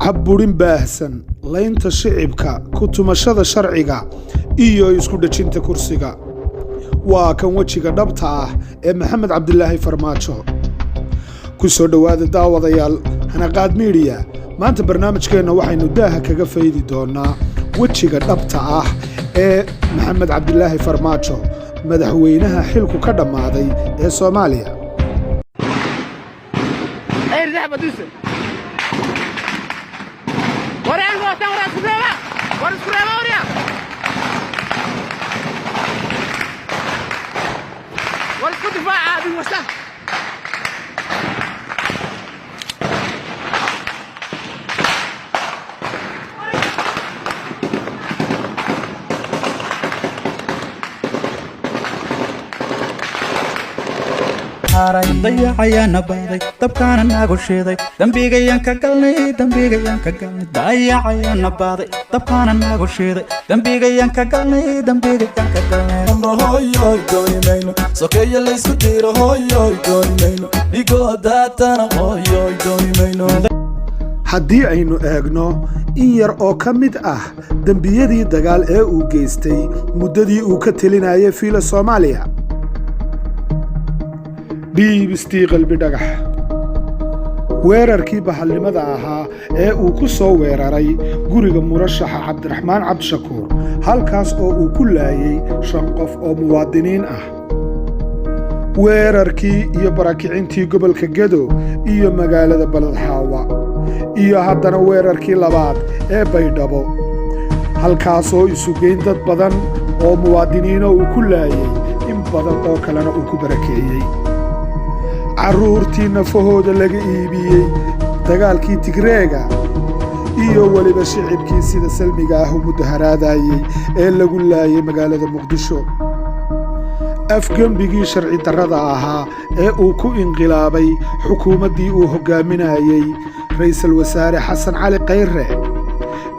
cabburin baahsan laynta shicibka ku tumashada sharciga iyo isku dhajinta kursiga waa kan wajiga dhabta ah ee Maxamed Cabdilaahi Farmaajo ku soo dhawaada daawadayaal Hanaqaad Media maanta barnaamijkeena waxaynu daaha kaga faydi doonaa wajiga dhabta ah ee Maxamed Cabdilaahi Farmaajo madaxweynaha xilku ka dhamaaday ee Soomaaliya ضيعيانا باضي طبكان ناقو شيدي دنبيغيان كقلني ضيعيانا باضي طبكان ناقو شيدي دنبيغيان كقلني هوي دوني مينو سوكي اللي سكتيرو هوي دوني مينو إيقو داتانا هوي دوني مينو haddii aynu eegno in yar oo ka mid ah dambiyadii dagaal ee uu geystay muddadii uu ka talinayay fiila Soomaaliya dhiibistii qalbi dhagax weerarkii bahalnimada ahaa ee uu ku soo weeraray guriga murashaxa Cabdiraxmaan Cabdishakuur halkaas oo uu ku laayay 5 qof oo muwaadiniin ah weerarkii iyo barakicintii gobolka Gedo iyo magaalada Baladxaawa iyo haddana weerarkii labaad ee Baydhabo halkaas oo isu geyn dad badan oo muwaadiniin uu ku laayay in badan oo kalena uu ku barakeeyay caruurtii nafahooda laga iibiyay dagaalkii Tigreega iyo waliba shicibkii sida salmiga ah u mudaharaadayay ee lagu laayay magaalada Muqdisho afgambigii sharci darrada ahaa ee uu ku inqilaabay xukuumaddii uu hogaaminayay ra'iisul wasaare Xasan Cali Khayre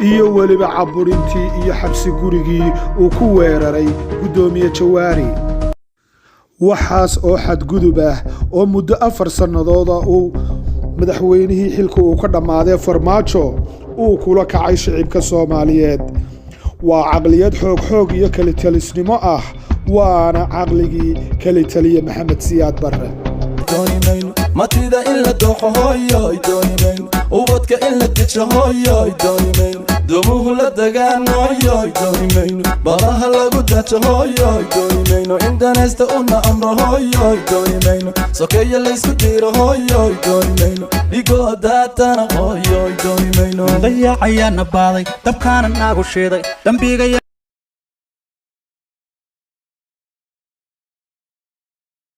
iyo waliba caburintii iyo xabsi gurigii uu ku weeraray gudoomiye Jawaari waxaas oo xadgudub ah oo muddo 4 sanadood uu madaxweynihii xilku uu ka dhamaaday Farmaajo uu kula kacay shicibka Soomaaliyeed waa caqliyad xoog iyo kala talisnimo ah waana caqligii kala taliye Maxamed Siyaad Barre دوني مينو ماتيدا إلا دوحو هوي دوني مينو وبدك إلا تتشا هوي دوني مينو دموه لدقان هوي دوني مينو براها لقوداتشا هوي دوني مينو عندنا استقلنا أمر هوي دوني مينو سوكي اللي سكتيرو هوي دوني مينو إيقو داتانا هوي دوني مينو ضيعيانا باضي طبكان ناقو شيدي دنبيغيان